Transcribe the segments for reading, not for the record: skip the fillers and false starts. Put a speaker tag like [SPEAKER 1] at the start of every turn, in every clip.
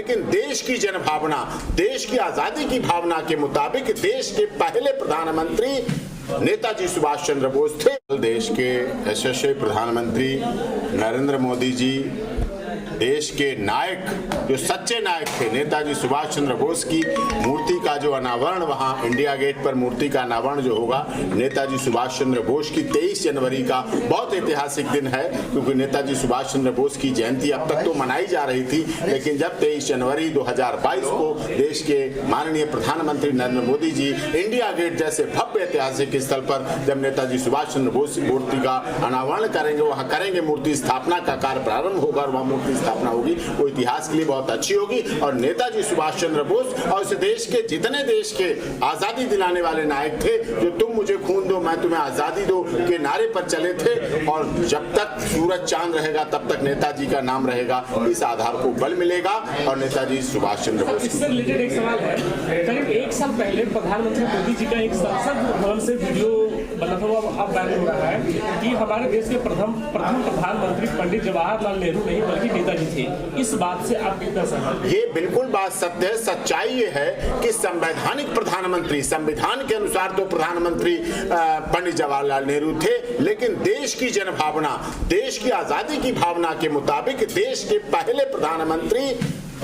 [SPEAKER 1] लेकिन देश की जनभावना, देश की आजादी की भावना के मुताबिक देश के पहले प्रधानमंत्री नेताजी सुभाष चंद्र बोस थे। देश के यशस्वी प्रधानमंत्री नरेंद्र मोदी जी, देश के नायक, जो सच्चे नायक थे, नेताजी सुभाष चंद्र बोस की मूर्ति का जो अनावरण वहां इंडिया गेट पर मूर्ति का अनावरण जो होगा, नेताजी सुभाष चंद्र बोस की 23 जनवरी का बहुत ऐतिहासिक दिन है, क्योंकि नेताजी सुभाष चंद्र बोस की जयंती अब तक तो मनाई जा रही थी, लेकिन जब 23 जनवरी 2022 को देश के माननीय प्रधानमंत्री नरेंद्र मोदी जी इंडिया गेट जैसे भव्य ऐतिहासिक स्थल पर जब नेताजी सुभाष चंद्र बोस की मूर्ति का अनावरण करेंगे, वहां करेंगे, मूर्ति स्थापना का कार्य प्रारंभ होगा और वहां मूर्ति स्थापना होगी, वो इतिहास के लिए बहुत अच्छी होगी। और नेताजी सुभाष चंद्र बोस और इस देश के जितने देश के आजादी दिलाने वाले नायक थे, जो तुम मुझे खून दो मैं तुम्हें आजादी दो के नारे पर चले थे, और जब तक सूरज चांद रहेगा तब तक नेताजी का नाम रहेगा, इस आधार को बल मिलेगा। और नेताजी सुभाष चंद्र बोस
[SPEAKER 2] इससे रिलेटेड एक सवाल है, करीब 1 साल पहले प्रधानमंत्री मोदी जी का एक संसद भवन से वीडियो बना था, वो अब वायरल हो रहा है कि हमारे देश के प्रथम प्रधानमंत्री पंडित जवाहरलाल नेहरू नहीं बल्कि नेताजी थे। इस बात से आप कितना सहमत?
[SPEAKER 1] ये बिल्कुल बात सत्य है। सच्चाई ये है कि संवैधानिक प्रधानमंत्री, संविधान के अनुसार तो प्रधानमंत्री पंडित जवाहरलाल नेहरू थे, लेकिन देश की जनभावना, देश की आजादी की भावना के मुताबिक देश के पहले प्रधानमंत्री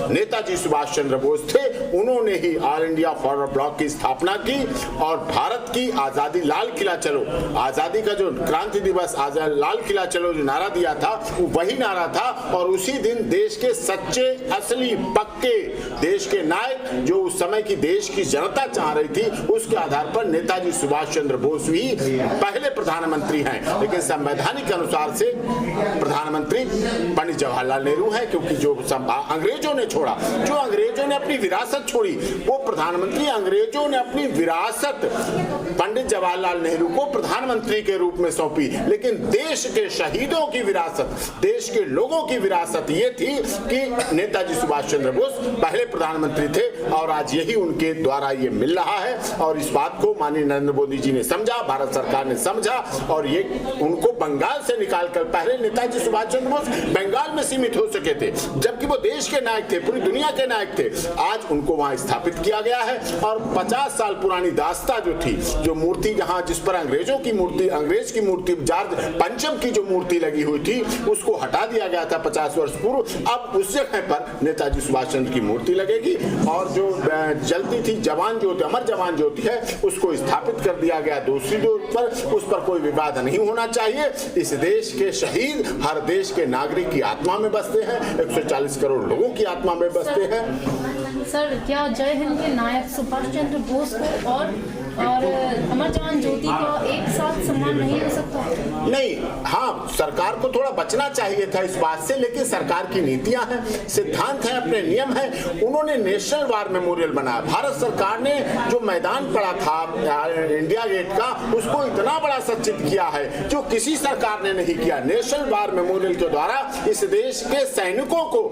[SPEAKER 1] नेताजी सुभाष चंद्र बोस थे। उन्होंने ही ऑल इंडिया फॉरवर्ड ब्लॉक की स्थापना की और भारत की आजादी, लाल किला चलो, आजादी का जो क्रांति दिवस, लाल किला चलो जो नारा दिया था, वो वही नारा था। और उसी दिन देश के सच्चे, असली, पक्के देश के नायक, जो उस समय की देश की जनता चाह रही थी, उसके आधार पर नेताजी सुभाष चंद्र बोस ही पहले प्रधानमंत्री हैं। लेकिन संवैधानिक अनुसार से प्रधानमंत्री पंडित जवाहरलाल नेहरू हैं, क्योंकि जो अंग्रेजों ने छोड़ा, जो अंग्रेजों ने अपनी विरासत छोड़ी, वो प्रधानमंत्री, अंग्रेजों ने अपनी विरासत पंडित जवाहरलाल नेहरू को प्रधानमंत्री के रूप में सौंपी, लेकिन देश के शहीदों की विरासत, देश के लोगों की विरासत ये थी कि नेताजी सुभाष चंद्र बोस पहले प्रधानमंत्री थे, और आज यही उनके द्वारा ये मिल रहा है। और इस बात को माननीय नरेंद्र मोदी जी ने समझा, भारत सरकार ने समझा, और ये उनको बंगाल से निकालकर, पहले नेताजी सुभाष चंद्र बोस बंगाल में सीमित हो सके थे, जबकि वो देश के नायक थे, पूरी दुनिया के नायक थे, आज उनको वहां स्थापित किया गया है। और 50 साल पुरानी दास्ता जो थी, जो मूर्ति जहां, जिस पर अंग्रेजों की मूर्ति, अंग्रेज की मूर्ति, जॉर्ज पंचम की जो मूर्ति लगी हुई थी, उसको हटा दिया गया था 50 वर्ष पूर्व। अब उस जगह पर नेताजी सुभाष चंद्र की मूर्ति लगेगी, और जो जलती थी जवान ज्योति, अमर जवान ज्योति है, उसको स्थापित कर दिया गया दूसरी ज्योति पर। उस पर कोई विवाद नहीं होना चाहिए। इस देश के शहीद हर देश के नागरिक की आत्मा में बसते हैं, 140 करोड़ लोगों की आत्मा में बसते हैं।
[SPEAKER 3] सर, क्या जय हिंद के नायक सुभाष चंद्र बोस को और अमर जवान ज्योति को एक साथ सम्मान नहीं हो सकता?
[SPEAKER 1] नहीं, हाँ, सरकार को थोड़ा बचना चाहिए था इस बात से, लेकिन सरकार की नीतियां हैं, सिद्धांत हैं, अपने नियम हैं। उन्होंने नेशनल वार मेमोरियल बनाया। भारत सरकार ने जो मैदान पड़ा था इंडिया गेट का, उसको इतना बड़ा सज्जित किया है जो किसी सरकार ने नहीं किया। नेशनल वार मेमोरियल के द्वारा इस देश के सैनिकों को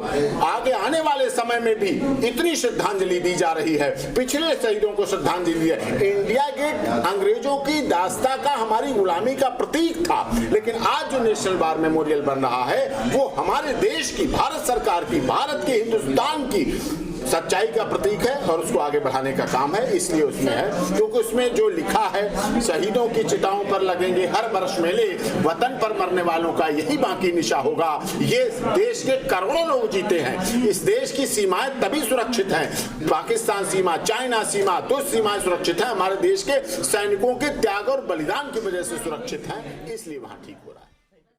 [SPEAKER 1] आगे आने वाले समय में भी इतनी श्रद्धांजलि दी जा रही है, पिछले शहीदों को श्रद्धांजलि दी है। इंडिया गेट अंग्रेजों की दास्ता का, हमारी गुलामी का प्रतीक था, लेकिन आज जो नेशनल वार मेमोरियल बन रहा है, वो हमारे देश की, भारत सरकार की, भारत के, हिंदुस्तान की सच्चाई का प्रतीक है, और उसको आगे बढ़ाने का काम है। इसलिए उसमें है, क्योंकि उसमें जो लिखा है, शहीदों की चिताओं पर लगेंगे हर वर्ष मेले, वतन पर मरने वालों का यही बाकी निशा होगा। ये देश के करोड़ों लोग जीते हैं, इस देश की सीमाएं तभी सुरक्षित हैं, पाकिस्तान सीमा, चाइना सीमा, दो सीमाएं सुरक्षित हैं, हमारे देश के सैनिकों के त्याग और बलिदान की वजह से सुरक्षित हैं, इसलिए वहां ठीक हो रहा है।